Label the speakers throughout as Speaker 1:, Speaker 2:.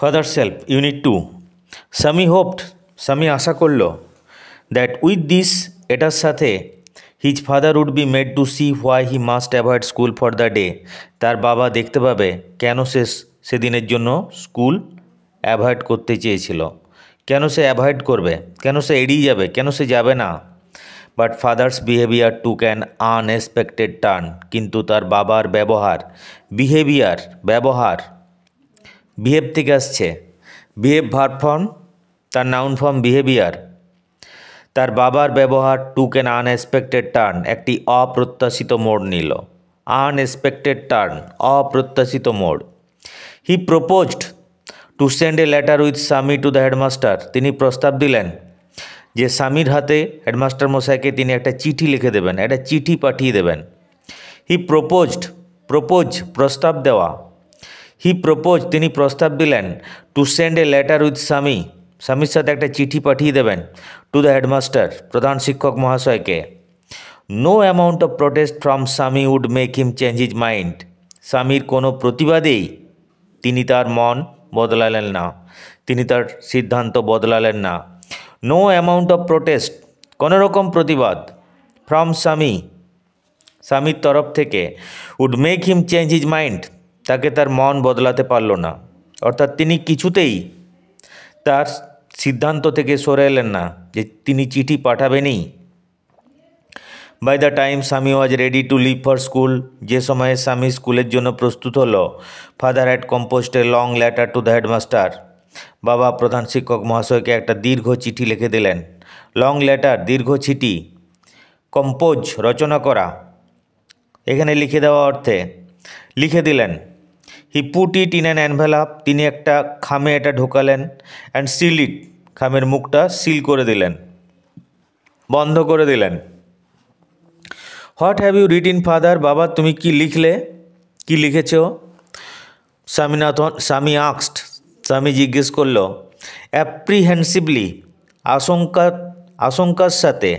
Speaker 1: Father সেলফ ইউনিট 2 সামি আশা করল দ্যাট উইথ দিস এটার সাথে his father would be made to see why he must avoid school for the day. তার বাবা দেখতে পাবে কেন সে সেদিনের জন্য স্কুল অ্যাভয়েড করতে চেয়েছিল, কেন সে অ্যাভয়েড করবে, কেন সে এড়িয়ে যাবে, কেন সে যাবে না। But father's behaviour took an unexpected turn. কিন্তু তার বাবার ব্যবহার বিহেভ থেকে আসছে, বিহেভ ভার্ব ফর্ম, তার নাউন ফর্ম বিহেভিয়ার। তার বাবার ব্যবহার টুক অ্যান আনএক্সপেক্টেড টার্ন, একটি অপ্রত্যাশিত মোড় নিল। আনএক্সপেক্টেড টার্ন, অপ্রত্যাশিত মোড়। He proposed to send a letter with Swami to the headmaster. তিনি প্রস্তাব দিলেন যে সামির হাতে হেডমাস্টার মশাইকে তিনি একটা চিঠি লিখে দেবেন, একটা চিঠি পাঠিয়ে দেবেন। হি প্রপোজ প্রস্তাব দেওয়া। তিনি প্রস্তাব দিলেন two send a letter with স্বামীর সাথে একটা চিঠি পাঠিয়ে দেবেন টু দ্য হেডমাস্টার, প্রধান শিক্ষক মহাশয়কে। No amount of protest from Swami would make him change his mind. স্বামীর কোনো প্রতিবাদেই তিনি তার মন বদলালেন না, তিনি তার সিদ্ধান্ত বদলালেন না। নো অ্যামাউন্ট অফ প্রোটেস্ট, কোনো রকম প্রতিবাদ, ফ্রম স্বামীর তরফ থেকে, would make him change his mind, তাকে তার মন বদলাতে পারল না। অর্থাৎ তিনি কিছুতেই তার সিদ্ধান্ত থেকে সরে এলেন না যে তিনি চিঠি পাঠাবেনই। বাই দ্য টাইম স্বামী was ready to leave for school, যে সময়ে স্বামী স্কুলের জন্য প্রস্তুত হলো, father had composed a long letter to the headmaster. বাবা প্রধান শিক্ষক মহাশয়কে একটা দীর্ঘ চিঠি লিখে দিলেন। লং লেটার, দীর্ঘ চিঠি। কম্পোজ, রচনা করা, এখানে লিখে দেওয়া অর্থে লিখে দিলেন। He put it in an envelope, তিনি একটা খামে এটা ঢোকালেন। অ্যান্ড সিল ইট, খামের মুখটা সিল করে দিলেন, বন্ধ করে দিলেন। What have you written father, বাবা তুমি কি লিখলে, কি লিখেছ? স্বামী জিজ্ঞেস করল। অ্যাপ্রিহেন্সিভলি, আশঙ্কার সাথে।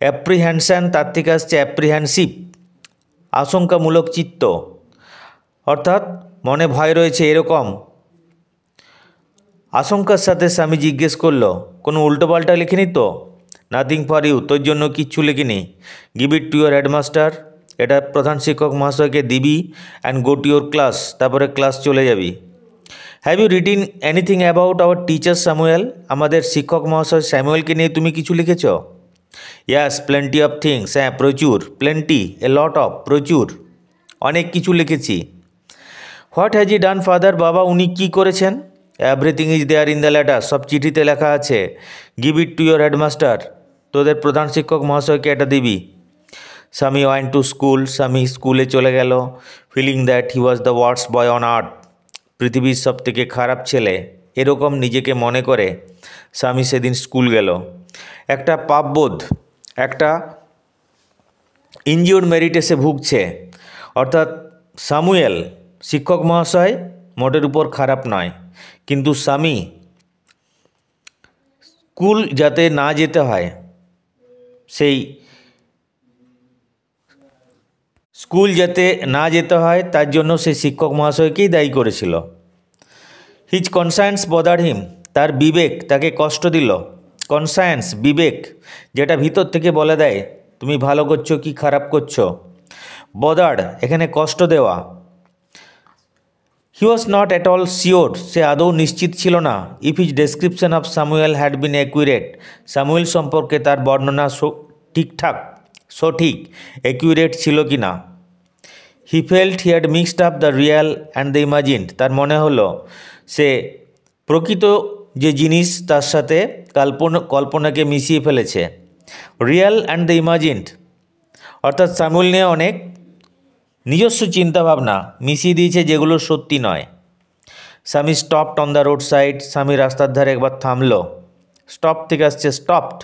Speaker 1: অ্যাপ্রিহেনশন, তার থেকে আসছে অ্যাপ্রিহেন্সিভ, আশঙ্কামূলক চিত্ত, অর্থাৎ মনে ভয় রয়েছে এরকম। আশঙ্কার সাথে স্বামী জিজ্ঞেস করলো, কোনো উল্টোপাল্টা লিখিনি তো? নাথিং ফর ইউ, তোর জন্য কিচ্ছু লিখিনি। Give it to your headmaster, এটা প্রধান শিক্ষক মহাশয়কে দিবি। And go to your class, তারপরে ক্লাস চলে যাবি। Have you written anything about our teacher Samuel, আমাদের শিক্ষক মহাশয় স্যামুয়েলকে নিয়ে তুমি কিছু লিখেছ? ইয়াস, প্লেন্টি অফ থিংস, হ্যাঁ প্রচুর, প্লেন্টি, এ লট অফ, প্রচুর, অনেক কিছু লিখেছি। What has he done father, বাবা উনি কী করেছেন? Everything is there in the letter, সব চিঠিতে লেখা আছে। Give it to your headmaster, তোদের প্রধান শিক্ষক মহাশয়কে এটা দিবি। স্বামী ওয়েন্ট টু স্কুল, স্বামী স্কুলে চলে গেল। Feeling that he was the worst boy on earth, পৃথিবীর সব থেকে খারাপ ছেলে এরকম নিজেকে মনে করে স্বামী সেদিন স্কুল গেল। একটা পাপবোধ, একটা ইনজিওর্ড মেরিটেসে ভুগছে। অর্থাৎ স্যামুয়েল শিক্ষক মহাশয় মোটের উপর খারাপ নয়, কিন্তু স্বামী স্কুল যাতে না যেতে হয়, সেই স্কুল যাতে না যেতে হয় তার জন্য সেই শিক্ষক মহাশয়কেই দায়ী করেছিল। হিজ কনসায়েন্স বদার হিম, তার বিবেক তাকে কষ্ট দিল। কনসায়েন্স, বিবেক, যেটা ভিতর থেকে বলে দেয় তুমি ভালো করছো কি খারাপ করছো। বদার্ড, এখানে কষ্ট দেওয়া। He was not at all sure, সে আদৌ নিশ্চিত ছিল না। If his description of Samuel had been accurate, Samuel সম্পর্কে তার বর্ণনা ঠিকঠাক, সঠিক, অ্যাকুরেট ছিল কি না। He felt he had mixed up the real and the imagined, তার মনে হলো সে প্রকৃত যে জিনিস তার সাথে কল্পনাকে মিশিয়ে ফেলেছে। রিয়াল অ্যান্ড দ্য ইমাজিন্ড, অর্থাৎ স্যামুয়েল নিয়ে অনেক নিজস্ব চিন্তাভাবনা মিশিয়ে দিয়েছে যেগুলো সত্যি নয়। স্বামী stopped on the road side, স্বামী রাস্তার ধারে একবার থামলো। স্টপ থেকে আসছে স্টপড,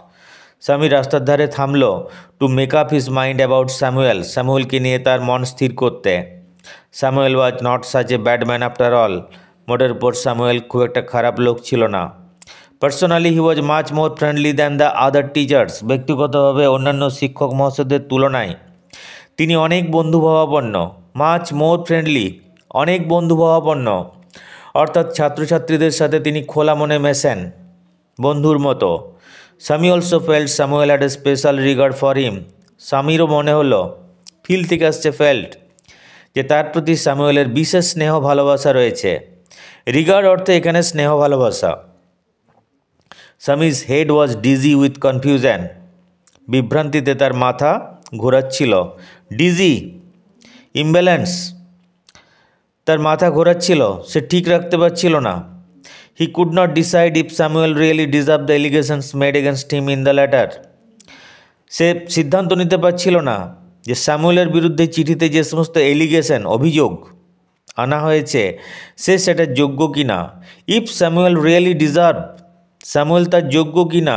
Speaker 1: স্বামী রাস্তার ধারে থামলো। To make up his mind about Samuel, স্যামুয়েলকে নিয়ে তার মন স্থির করতে। Samuel was not such a bad man after all, মোটের উপর স্যামুয়েল খুব একটা খারাপ লোক ছিল না। Personally he was much more friendly than the other teachers, ব্যক্তিগতভাবে অন্যান্য শিক্ষক মহাশয়দের তুলনায় তিনি অনেক বন্ধুভাবাপন্ন। মাচ মোর ফ্রেন্ডলি, অনেক বন্ধুভাবাপন্ন। অর্থাৎ ছাত্রছাত্রীদের সাথে তিনি খোলা মনে মেশেন, বন্ধুর মতো। Swami also felt Samuel had a special regard for him. স্বামীরও মনে হলো, ফিল থেকে আসছে ফেল্ট, যে তার প্রতি স্যামুয়েলের বিশেষ স্নেহ ভালোবাসা রয়েছে। রিগার্ড অর্থে এখানে স্নেহ ভালোবাসা। Swami's head was dizzy with confusion. বিভ্রান্তিতে তার মাথা ঘোরাচ্ছিল। ডিজি, ইমব্যালেন্স, তার মাথা ঘোরাচ্ছিল, সে ঠিক রাখতে পারছিল না। He could not decide if Samuel really deserve the allegations made against him in the letter. সে সিদ্ধান্ত নিতে পারছিল না যে স্যামুয়েলের বিরুদ্ধে চিঠিতে যে সমস্ত এলিগেশন, অভিযোগ আনা হয়েছে, সে সেটার যোগ্য কি না। If Samuel really deserve, Samuel তার যোগ্য কি না,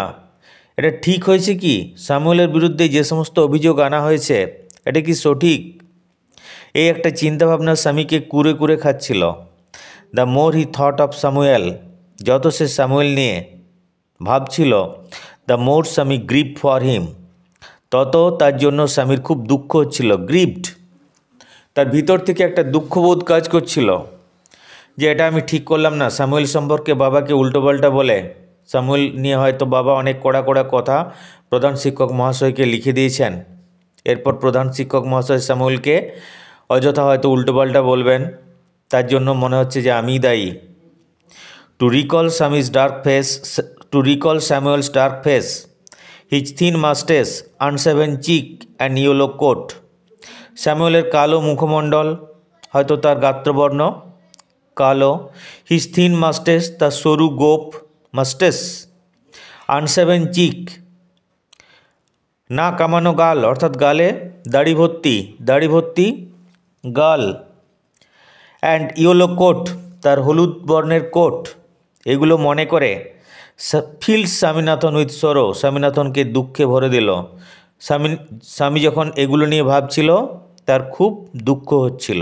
Speaker 1: এটা ঠিক হয়েছে কি, স্যামুয়েলের বিরুদ্ধে যে সমস্ত অভিযোগ আনা হয়েছে এটা কি সঠিক, এই একটা চিন্তাভাবনা স্বামীকে কুরে কুরে খাচ্ছিল। The more he thought of Samuel, যত সে স্যামুয়েল নিয়ে ভাবছিল, দ্য মোর স্বামী গ্রিভ ফর হিম, তত তার জন্য স্বামীর খুব দুঃখ হচ্ছিল। গ্রিভড, তার ভিতর থেকে একটা দুঃখবোধ কাজ করছিল যে এটা আমি ঠিক করলাম না। স্যামুয়েল সম্পর্কে বাবাকে উল্টোপাল্টা বলে, স্যামুয়েল নিয়ে হয়তো বাবা অনেক কড়া কড়া কথা প্রধান শিক্ষক মহাশয়কে লিখে দিয়েছেন। এরপর প্রধান শিক্ষক মহাশয় স্যামুয়েলকে অযথা হয়তো উল্টোপাল্টা বলবেন, তার জন্য মনে হচ্ছে যে আমিই দায়ী। To recall Samuel's dark face, his thin moustache, unshaven cheek and yellow coat. স্যামুয়েলের কালো মুখমণ্ডল, হয়তো তার গাত্রবর্ণ কালো। হিজ থিন মাস্টেস, তার সরু গোপ মাস্টেস। আনসেভেন চিক, না কামানো গাল, অর্থাৎ গালে দাড়ি ভর্তি গাল। অ্যান্ড ইয়েলো কোট, তার হলুদ বর্ণের কোট। এগুলো মনে করে ফিল্ড স্বামীনাথন উইথ সরো, স্বামীনাথনকে দুঃখে ভরে দিল। স্বামী যখন এগুলো নিয়ে ভাবছিল, তার খুব দুঃখ হচ্ছিল।